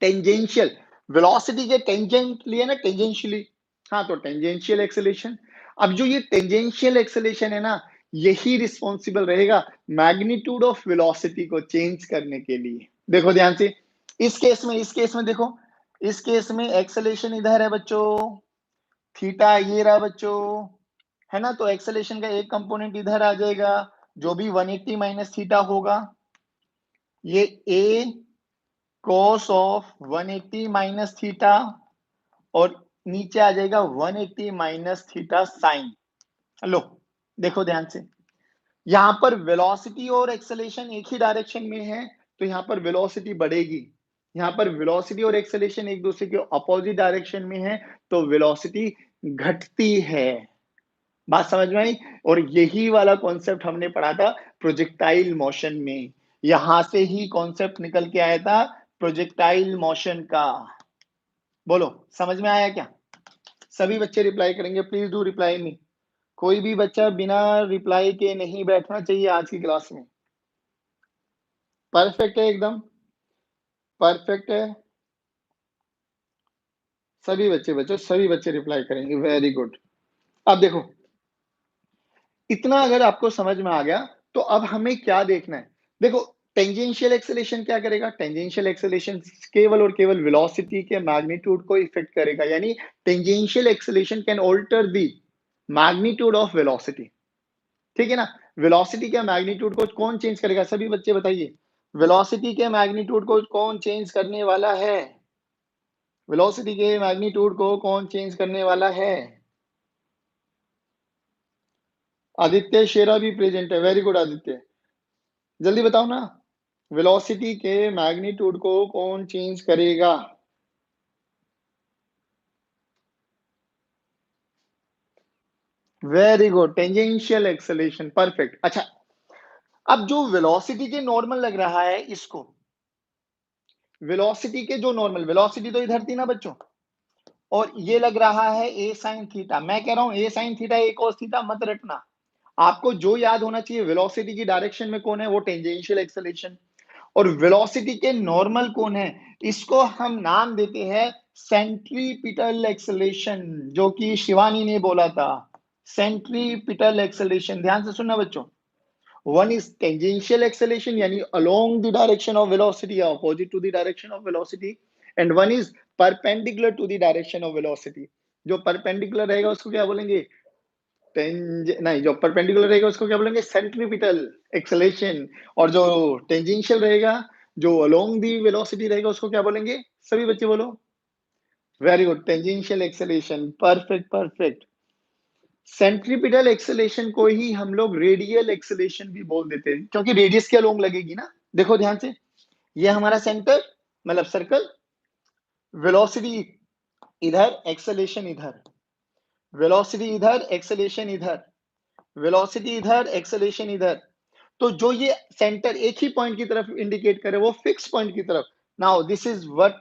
टेंजेंशियल। वेलोसिटी के टेंजेंट लिए ना, टेंजेंशियली। हाँ, तो टेंजेंशियल एक्सेलरेशन। अब जो ये टेंजेंशियल एक्सेलरेशन है ना, यही रिस्पॉन्सिबल रहेगा मैग्नीट्यूड ऑफ वेलोसिटी को चेंज करने के लिए। देखो ध्यान से, इस केस में देखो, इस केस में एक्सेलरेशन इधर है बच्चों, थीटा ये रहा बच्चों, है ना? तो एक्सेलरेशन का एक कंपोनेंट इधर आ जाएगा, जो भी 180 माइनस थीटा होगा, ये ए cos ऑफ 180 माइनस थीटा, और नीचे आ जाएगा 180 माइनस थीटा साइन। लो, देखो ध्यान से, यहां पर वेलोसिटी और एक्सेलरेशन एक ही डायरेक्शन में है, तो यहां पर वेलोसिटी बढ़ेगी। यहां पर वेलोसिटी और एक्सेलरेशन एक दूसरे के अपोजिट डायरेक्शन में है, तो वेलोसिटी घटती है। बात समझ में आई? और यही वाला कॉन्सेप्ट हमने पढ़ा था प्रोजेक्टाइल मोशन में, यहां से ही कॉन्सेप्ट निकल के आया था प्रोजेक्टाइल मोशन का। बोलो, समझ में आया क्या? सभी बच्चे रिप्लाई करेंगे, प्लीज डू रिप्लाई मी। कोई भी बच्चा बिना रिप्लाई के नहीं बैठना चाहिए आज की क्लास में। परफेक्ट है, एकदम परफेक्ट है। सभी बच्चे रिप्लाई करेंगे, वेरी गुड। अब देखो, इतना अगर आपको समझ में आ गया, तो अब हमें क्या देखना है? देखो, टेंजेंशियल एक्सेलरेशन क्या करेगा? टेंजेंशियल एक्सेलरेशन केवल और केवल वेलोसिटी के मैग्नीट्यूड को इफेक्ट करेगा, यानी tangential acceleration can alter the magnitude of velocity, ठीक है ना? वेलोसिटी के मैग्नीट्यूड को कौन चेंज करेगा? सभी बच्चे बताइए, वेलोसिटी के मैग्नीट्यूड को कौन चेंज करने वाला है? वेलोसिटी के मैग्नीट्यूड को कौन चेंज करने वाला है? आदित्य शेरा भी प्रेजेंट है, वेरी गुड आदित्य, जल्दी बताओ ना, वेलोसिटी के मैग्नीट्यूड को कौन चेंज करेगा? Very good, tangential acceleration, perfect. अच्छा, अब जो वेलोसिटी के नॉर्मल लग रहा है इसको, वेलोसिटी के जो नॉर्मल, वेलोसिटी तो इधर थी ना बच्चों, और ये लग रहा है a sin थीटा। मैं कह रहा हूं a sin theta a cos theta मत रटना। आपको जो याद होना चाहिए, वेलोसिटी की डायरेक्शन में कौन है, वो टेंजेंशियल एक्सेलरेशन, और वेलोसिटी के नॉर्मल कौन है, इसको हम नाम देते हैं सेंट्रीपिटल एक्सेलरेशन, जो कि शिवानी ने बोला था। सेंट्रीपिटल एक्सेलरेशन, ध्यान से सुनना बच्चों। One is tangential acceleration, यानी along the direction of velocity, opposite to the direction of velocity, and one is perpendicular to the direction of velocity. जो perpendicular रहेगा उसको क्या बोलेंगे, नहीं, जो perpendicular रहेगा उसको क्या बोलेंगे, centripetal acceleration, और जो tangential रहेगा, जो along the velocity रहेगा, उसको क्या बोलेंगे, सभी बच्चे बोलो। Very good, tangential acceleration, perfect perfect. Centripetal acceleration को ही हम लोग रेडियल एक्सेलेरेशन भी बोल देते हैं, क्योंकि रेडियस के अलोंग लगेगी ना। देखो ध्यान से, ये हमारा सेंटर मतलब सर्कल, वेलोसिटी इधर, एक्सेलेरेशन इधर, वेलोसिटी इधर, एक्सेलेरेशन इधर, वेलोसिटी इधर, एक्सेलेरेशन इधर। तो जो ये सेंटर एक ही पॉइंट की तरफ इंडिकेट करे, वो फिक्स पॉइंट की तरफ। Now this is what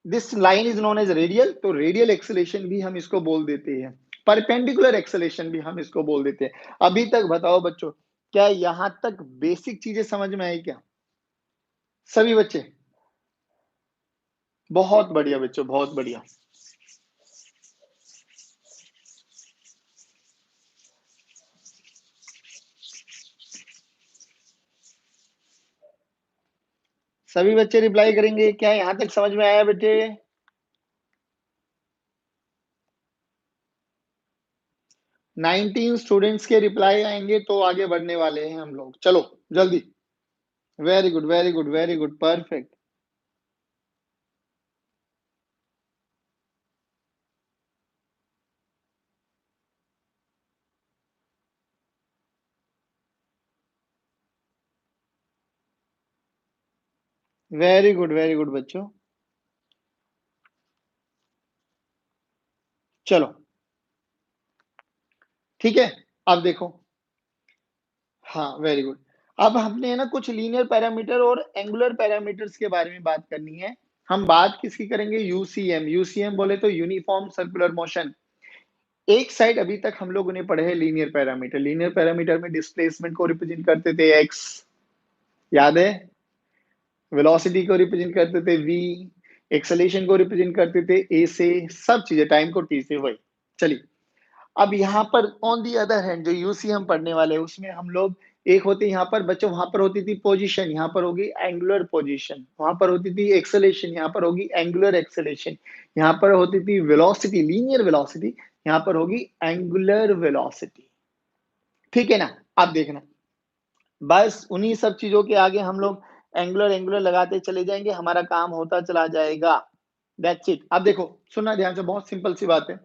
this line is known as radial, तो रेडियल एक्सेलेरेशन भी हम इसको बोल देते हैं, परपेंडिकुलर एक्सेलेरेशन भी हम इसको बोल देते हैं। अभी तक बताओ बच्चों, क्या यहां तक बेसिक चीजें समझ में आई क्या, सभी बच्चे? बहुत बढ़िया बच्चों, बहुत बढ़िया। सभी बच्चे रिप्लाई करेंगे, क्या यहां तक समझ में आया बेटे? 19 स्टूडेंट्स के रिप्लाई आएंगे तो आगे बढ़ने वाले हैं हम लोग। चलो जल्दी। Very good very good very good, perfect. Very good बच्चों। चलो ठीक है, अब देखो। हाँ वेरी गुड। अब हमने है ना कुछ लीनियर पैरामीटर और एंगुलर पैरामीटर्स के बारे में बात करनी है। हम बात किसकी करेंगे, यूसीएम। यूसीएम बोले तो यूनिफॉर्म सर्कुलर मोशन। एक साइड अभी तक हम लोगों ने पढ़े हैं लीनियर पैरामीटर। लीनियर पैरामीटर में डिस्प्लेसमेंट को रिप्रेजेंट करते थे एक्स, याद है, वेलोसिटी को रिप्रेजेंट करते थे वी, एक्सेलेरेशन को रिप्रेजेंट करते थे ए से, सब चीजें, टाइम को टी से, वही। चलिए, अब यहाँ पर ऑन दी अदर हैंड जो यूसी हम पढ़ने वाले हैं, उसमें हम लोग एक होती, यहाँ पर बच्चों, वहां पर होती थी पोजीशन, यहाँ पर होगी एंगुलर पोजीशन। वहां पर होती थी एक्सेलेरेशन, यहाँ पर होगी एंगुलर एक्सेलेरेशन। यहाँ पर होती थी वेलोसिटी, लीनियर वेलोसिटी, यहाँ पर होगी एंगुलर वेलोसिटी। ठीक है ना? अब देखना, बस उन्हीं सब चीजों के आगे हम लोग एंगुलर एंगुलर लगाते चले जाएंगे, हमारा काम होता चला जाएगा। That's it. अब देखो, सुनना ध्यान से, बहुत सिंपल सी बात है।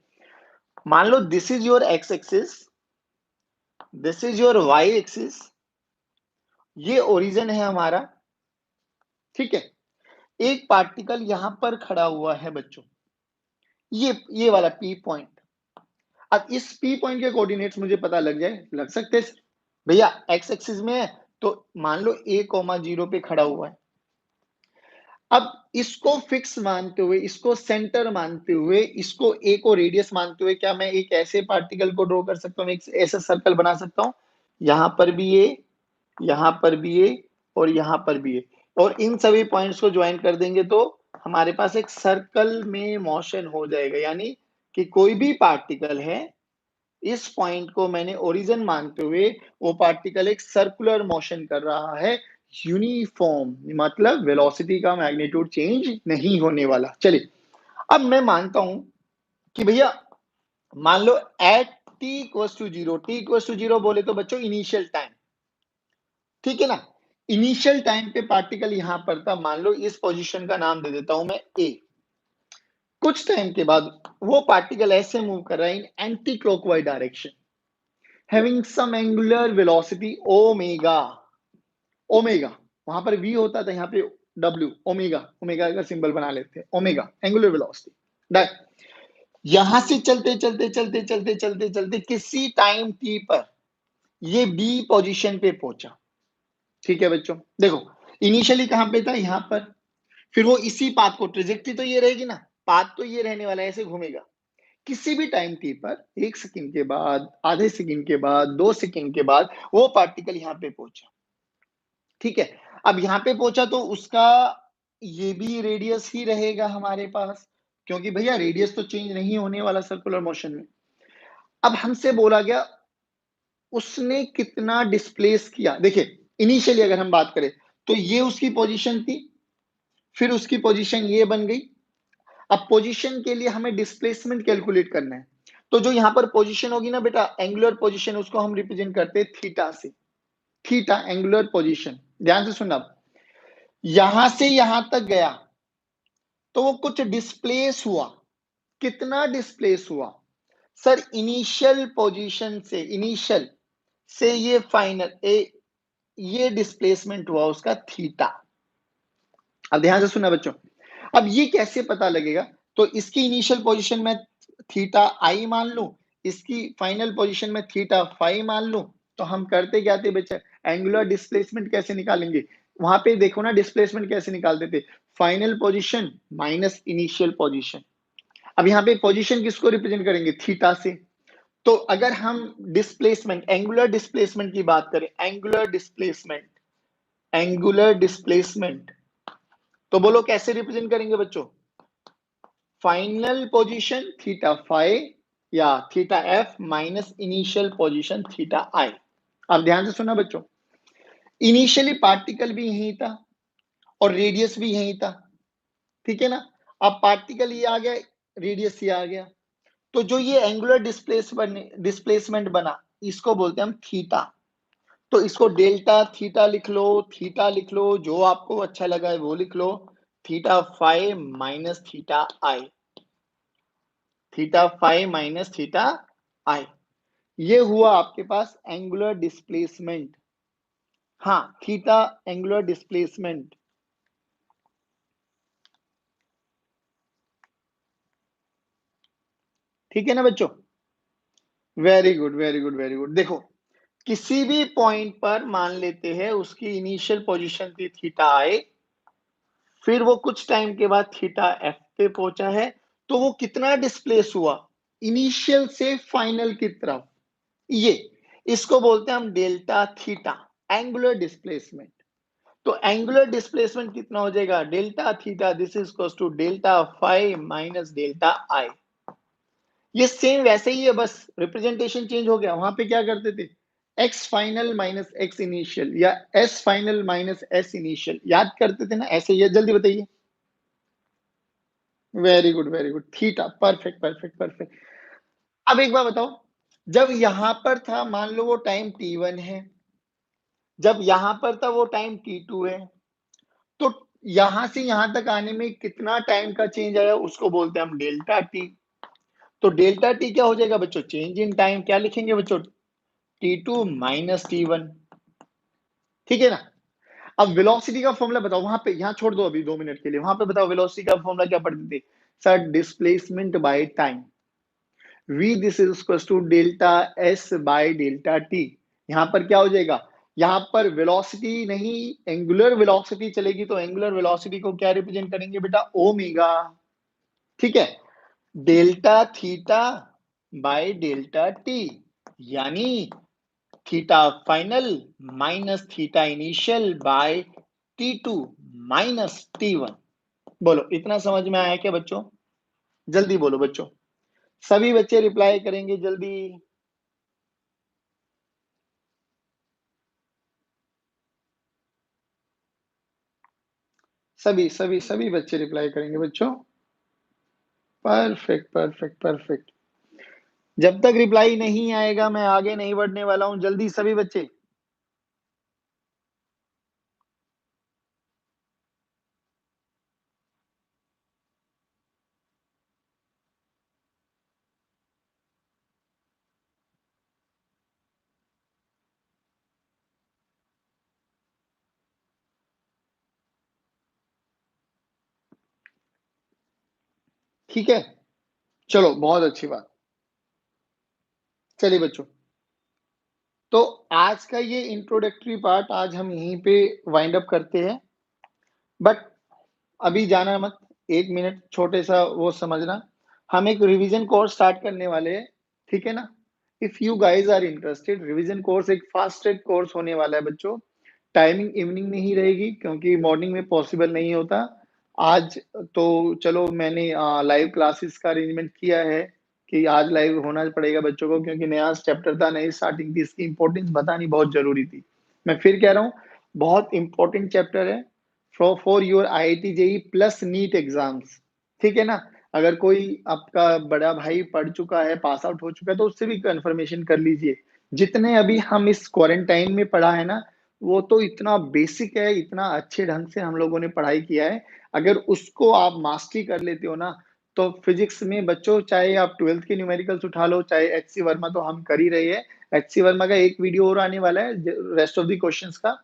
मान लो this is your x axis, this is your y axis, ये ओरिजिन है हमारा। ठीक है, एक पार्टिकल यहां पर खड़ा हुआ है बच्चों, ये वाला पी पॉइंट। अब इस पी पॉइंट के कोऑर्डिनेट्स मुझे पता लग जाए, लग सकते हैं भैया, एक्स एक्सिस में है, तो मान लो a कॉमा 0 पे खड़ा हुआ है। अब इसको फिक्स मानते हुए, इसको सेंटर मानते हुए, इसको a को रेडियस मानते हुए, क्या मैं एक ऐसे पार्टिकल को ड्रॉ कर सकता हूँ, एक ऐसा सर्कल बना सकता हूँ, यहां पर भी a, यहाँ पर भी ए, और यहाँ पर भी ए, और इन सभी पॉइंट्स को ज्वाइन कर देंगे तो हमारे पास एक सर्कल में मोशन हो जाएगा। यानी कि कोई भी पार्टिकल है, इस पॉइंट को मैंने ओरिजिन मानते हुए, वो पार्टिकल एक सर्कुलर मोशन कर रहा है, यूनिफॉर्म, मतलब वेलोसिटी का मैग्नीट्यूड चेंज नहीं होने वाला। चलिए, अब मैं मानता हूं कि भैया, मान लो at t equals to zero, t equals to zero बोले तो बच्चों इनिशियल टाइम, ठीक है ना? इनिशियल टाइम पे पार्टिकल यहां पर था, मान लो इस पोजीशन का नाम दे देता हूं मैं ए। कुछ टाइम के बाद वो पार्टिकल ऐसे मूव कर रहा है in anticlockwise direction, having some angular velocity omega. Omega, वहां पर वी होता था, यहाँ पे डब्ल्यू, ओमेगा, ओमेगा का सिंबल बना लेते हैं, ओमेगा एंगुलर वेलोसिटी। यहां से चलते चलते चलते चलते चलते चलते किसी टाइम टी पर ये बी पोजीशन पे पहुंचा। ठीक है बच्चों, देखो इनिशियली कहां पे था, यहां पर, फिर वो इसी पाथ को, ट्रेजेक्टरी तो ये रहेगी ना, पाथ तो ये रहने वाला है, ऐसे घूमेगा। किसी भी टाइम टी पर 1 सेकंड के बाद, आधे सेकंड के बाद, 2 सेकंड के बाद वो पार्टिकल यहाँ पे पहुंचा। ठीक है? अब यहाँ पे पहुंचा तो उसका ये भी रेडियस ही रहेगा हमारे पास, क्योंकि भैया रेडियस तो चेंज नहीं होने वाला सर्कुलर मोशन में। अब हमसे बोला गया उसने कितना डिस्प्लेस किया। देखिए, इनिशियली अगर हम बात करें तो ये उसकी पोजीशन थी, फिर उसकी पोजीशन ये बन गई। अब पोजीशन के लिए हमें डिस्प्लेसमेंट कैलकुलेट करना है। तो जो यहाँ पर पोजीशन होगी ना बेटा, एंगुलर पोजीशन, उसको हम रिप्रेजेंट करते हैं थीटा से। थीटा एंगुलर पोजीशन, ध्यान से सुनना। यहां से यहां तक गया तो वो कुछ डिस्प्लेस हुआ। कितना डिस्प्लेस हुआ? सर इनिशियल पोजीशन से, इनिशियल से ये फाइनल ये डिस्प्लेसमेंट हुआ उसका थीटा। अब ध्यान से सुनना बच्चों, अब ये कैसे पता लगेगा? तो इसकी इनिशियल पोजीशन में थीटा आई मान लूं, इसकी फाइनल पोजीशन में थीटा फाई मान लूं, तो हम करते क्या थे बच्चे? एंगुलर डिस्प्लेसमेंट कैसे निकालेंगे? वहां पे देखो ना, डिस्प्लेसमेंट कैसे निकालते थे? Final position minus initial position. अब यहाँ पे पोजीशन किसको रिप्रेजेंट करेंगे? थीटा से। तो अगर हम डिस्प्लेसमेंट, एंगुलर डिस्प्लेसमेंट की बात करें, एंगुलर डिस्प्लेसमेंट, एंगुलर डिस्प्लेसमेंट, तो बोलो कैसे रिप्रेजेंट करेंगे बच्चों? फाइनल पोजीशन थीटा फाई या theta f minus initial position theta i. अब ध्यान से सुना बच्चों, इनिशियली पार्टिकल भी यही था और रेडियस भी यही था, ठीक है ना? अब पार्टिकल ये आ गया, रेडियस ये आ गया, तो जो ये एंगुलर डिस्प्लेसमेंट बना, इसको बोलते हैं हम थीटा। तो इसको डेल्टा थीटा लिख लो, थीटा लिख लो, जो आपको अच्छा लगा है वो लिख लो। थीटा फाई माइनस थीटा आई, थीटा फाई माइनस थीटा आई, ये हुआ आपके पास एंगुलर डिस्प्लेसमेंट। हाँ, थीटा एंगुलर डिस्प्लेसमेंट। ठीक है ना बच्चों? Very good, very good, very good. देखो, किसी भी पॉइंट पर मान लेते हैं उसकी इनिशियल पोजीशन थी थीटा आई, फिर वो कुछ टाइम के बाद थीटा एफ पे पहुंचा है, तो वो कितना डिस्प्लेस हुआ इनिशियल से फाइनल की तरफ, ये इसको बोलते हैं हम डेल्टा थीटा, एंगुलर डिस्प्लेसमेंट। तो एंगुलर डिस्प्लेसमेंट कितना हो जाएगा? Delta theta, this is equal to delta phi minus delta I. ये सेम वैसे ही है, बस रिप्रेजेंटेशन चेंज हो गया। वहां पे क्या करते थे? X final minus x initial या s final minus s initial, याद करते थे ना? ऐसे ही है, जल्दी बताइए। Very good, very good, theta, perfect, perfect, perfect. अब एक बार बताओ, जब यहां पर था, मान लो वो टाइम t1 है, जब यहां पर था वो टाइम t2 है, तो यहां से यहां तक आने में कितना टाइम का चेंज आया, उसको बोलते हैं हम डेल्टा टी। तो डेल्टा टी क्या हो जाएगा बच्चों? Change in time. क्या लिखेंगे बच्चों? t2 minus t1। ठीक है ना? अब वेलोसिटी का फॉर्मूला बताओ वहां पे, यहां छोड़ दो अभी 2 मिनट के लिए, वहां पे बताओ वेलोसिटी का फॉर्मूला क्या पढ़ते थे? Sir displacement by time, v this is equal to delta s by delta t। यहां पर क्या हो जाएगा? यहां पर वेलोसिटी नहीं, एंगुलर वेलोसिटी चलेगी, तो एंगुलर वेलोसिटी को क्या रिप्रेजेंट करेंगे बेटा? ओमेगा। ठीक है? Delta theta by delta t, यानी theta final minus theta initial by T2 minus T1। बोलो, इतना समझ में आया क्या बच्चों? जल्दी बोलो बच्चों, सभी बच्चे रिप्लाई करेंगे जल्दी। सभी सभी सभी बच्चे रिप्लाई करेंगे बच्चों। Perfect, perfect, perfect. जब तक रिप्लाई नहीं आएगा मैं आगे नहीं बढ़ने वाला हूं, जल्दी सभी बच्चे। ठीक है, चलो बहुत अच्छी बात। चलिए बच्चों, तो आज का ये इंट्रोडक्टरी पार्ट आज हम यहीं पे वाइंड अप करते हैं, बट अभी जाना मत, 1 मिनट छोटे सा वो समझना, हम एक रिवीजन कोर्स स्टार्ट करने वाले हैं, ठीक है ना? If you guys are interested, revision course एक फास्ट ट्रैक कोर्स होने वाला है बच्चों। टाइमिंग इवनिंग में ही रहेगी क्योंकि मॉर्निंग में पॉसिबल नहीं होता। आज तो चलो मैंने लाइव क्लासेस का अरेंजमेंट किया है कि आज लाइव होना पड़ेगा बच्चों को क्योंकि नया चैप्टर था, नई स्टार्टिंग थी, इसकी इम्पोर्टेंस बतानी बहुत ज़रूरी थी। मैं फिर कह रहा हूँ, बहुत इम्पोर्टेंट चैप्टर है for your IIT JEE plus NEET exams, ठीक है ना? अगर कोई आपका बड़ा भाई पढ़ चुका है, पास आउट हो चुका है, तो उससे भी कन्फर्मेशन कर लीजिए। जितने अभी हम इस क्वारंटाइन में पढ़ा है ना, वो तो इतना बेसिक है, इतना अच्छे ढंग से हम लोगों ने पढ़ाई किया है। अगर उसको आप मास्टरी कर लेते हो ना, तो फिज़िक्स में बच्चों चाहे आप 12th के न्यूमेरिकल्स उठा लो, चाहे एचसी वर्मा तो हम कर ही रहे हैं। एचसी वर्मा का एक वीडियो और आने वाला है रेस्ट ऑफ द क्वेश्चंस का,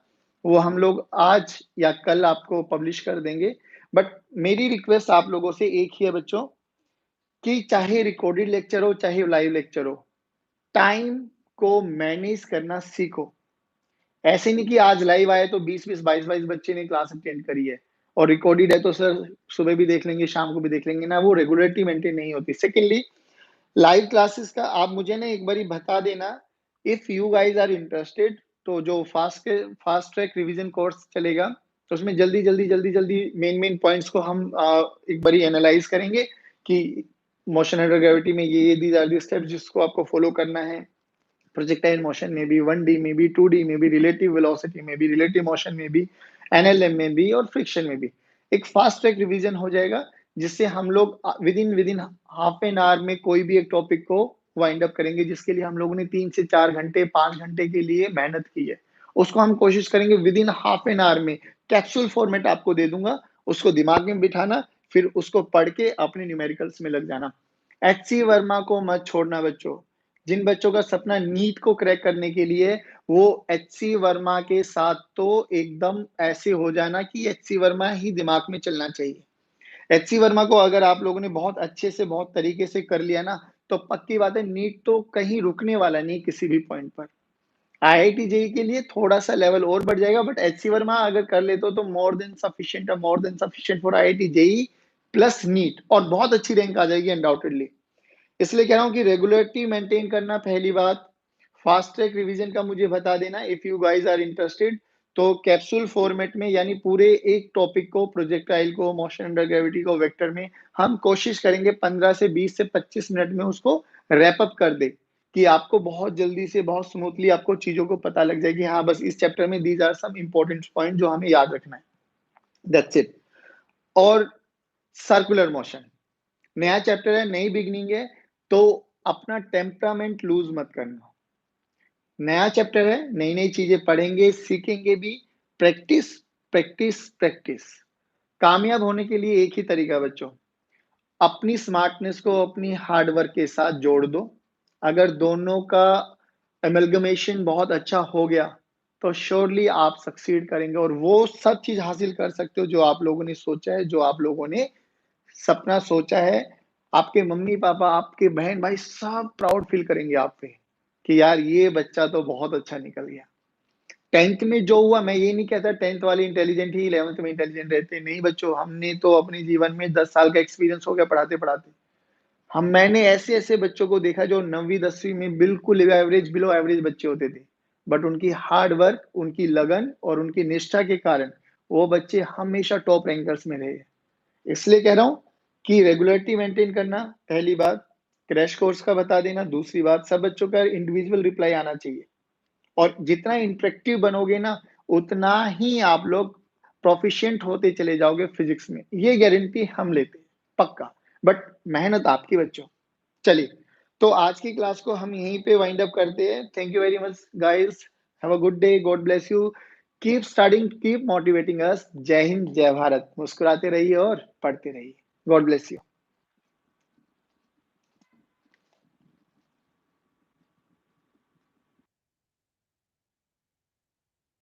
वो हम लोग आज या कल आपको पब्लिश कर देंगे। बट मेरी रिक्वेस्ट आप लोगों से एक ही है बच्चों, कि चाहे रिकॉर्डेड लेक्चर हो, चाहे लाइव लेक्चर हो, टाइम को मैनेज करना सीखो। ऐसे नहीं कि आज लाइव आए तो 20-20, 22-22 बच्चे ने क्लास अटेंड करी है और रिकॉर्डेड है तो सर सुबह भी देख लेंगे, शाम को भी देख लेंगे ना, वो रेगुलरिटी मेंटेन नहीं होती। सेकेंडली, लाइव क्लासेस का आप मुझे ना एक बारी बता देना, if you guys are interested, तो जो फास्ट ट्रैक रिवीजन कोर्स चलेगा, तो उसमें जल्दी मेन पॉइंट्स को हम एक बारी एनालाइज करेंगे कि मोशन अंडर ग्रेविटी में ये दीज आर द स्टेप्स जिसको आपको फॉलो करना है। प्रोजेक्टाइल मोशन में भी, 1D में भी, 2D में भी, रिलेटिव वेलोसिटी में भी, रिलेटिव मोशन में भी, एनएलएम में भी और फ्रिक्शन में भी। एक फास्ट ट्रैक रिवीजन हो जाएगा जिससे हम लोग विदिन हाफ एन आवर में कोई भी एक टॉपिक को वाइंड अप करेंगे, जिसके लिए हम लोगों ने 3 से 4 घंटे, 5 घंटे के लिए मेहनत की है। उसको हम कोशिश करेंगे विदिन हाफ एन आवर में, कैप्सूल फॉर्मेट आपको दे दूँगा, उसको दिमाग में बिठाना, फिर उसको पढ़ के अपने न्यूमेरिकल्स में लग जाना। एचसी वर्मा को मत छोड़ना बच्चों। जिन बच्चों का सपना नीट को क्रैक करने के लिए, वो एचसी वर्मा के साथ तो एकदम ऐसे हो जाना कि एचसी वर्मा ही दिमाग में चलना चाहिए। एचसी वर्मा को अगर आप लोगों ने बहुत अच्छे से, बहुत तरीके से कर लिया ना, तो पक्की बात है नीट तो कहीं रुकने वाला नहीं किसी भी पॉइंट पर। आईआईटी जेईई के लिए थोड़ा-सा लेवल और बढ़ जाएगा, बट एचसी वर्मा अगर कर लेते हो तो more than sufficient for IIT JEE plus NEET, और बहुत अच्छी रैंक आ जाएगी अनडाउटेडली। इसलिए कह रहा हूँ कि रेगुलरिटी मेंटेन करना पहली बात, फास्ट ट्रैक रिवीजन का मुझे बता देना if you guys are interested, तो कैप्सूल फॉर्मेट में यानी पूरे एक टॉपिक को, प्रोजेक्टाइल को, मोशन अंडर ग्रेविटी को, वेक्टर में हम कोशिश करेंगे 15 से 20 से 25 मिनट में उसको रैप अप कर दे, कि आपको बहुत जल्दी से, बहुत स्मूथली आपको चीज़ों को पता लग जाए कि हाँ, बस इस चैप्टर में these are some important point जो हमें याद रखना है। That's it. और सर्कुलर मोशन, नया चैप्टर है, नई बिगिनिंग है, तो अपना टेम्परामेंट लूज़ मत करना। नया चैप्टर है, नई-नई चीज़ें पढ़ेंगे, सीखेंगे भी, प्रैक्टिस, प्रैक्टिस, प्रैक्टिस। कामयाब होने के लिए एक ही तरीका है बच्चों, अपनी स्मार्टनेस को अपनी हार्ड वर्क के साथ जोड़ दो। अगर दोनों का एमलगमेशन बहुत अच्छा हो गया, तो श्योरली आप सक्सीड करेंगे और वो सब चीज़ हासिल कर सकते हो जो आप लोगों ने सोचा है, जो आप लोगों ने सपना सोचा है। आपके मम्मी-पापा, आपके बहन-भाई सब प्राउड फील करेंगे आप पे, कि यार ये बच्चा तो बहुत अच्छा निकल गया। 10th में जो हुआ, मैं ये नहीं कहता 10th वाले इंटेलिजेंट ही 11th में इंटेलिजेंट रहते हैं। नहीं बच्चों, हमने तो अपने जीवन में 10 साल का एक्सपीरियंस हो गया पढ़ाते-पढ़ाते। मैंने ऐसे-ऐसे बच्चों को देखा जो 9वीं 10वीं में बिल्कुल एवरेज, बिलो एवरेज बच्चे होते थे। बट उनकी हार्ड वर्क, उनकी लगन और उनकी निष्ठा के कारण वो बच्चे हमेशा टॉप रैंकर्स में रहे। इसलिए कह रहा हूँ कि रेगुलरिटी मेंटेन करना पहली बात, क्रैश कोर्स का बता देना दूसरी बात, सब बच्चों का इंडिविजुअल रिप्लाई आना चाहिए और जितना इंटरेक्टिव बनोगे ना, उतना ही आप लोग प्रोफिशिएंट होते चले जाओगे फिजिक्स में। ये गारंटी हम लेते हैं, पक्का। बट मेहनत आपकी बच्चों। चलिए, तो आज की क्लास को हम यहीं पे वाइंड अप करते हैं। Thank you very much guys, have a good day, God bless you, keep studying, keep motivating अस। जय हिंद, जय भारत। मुस्कुराते रहिए और पढ़ते रहिए। God bless you.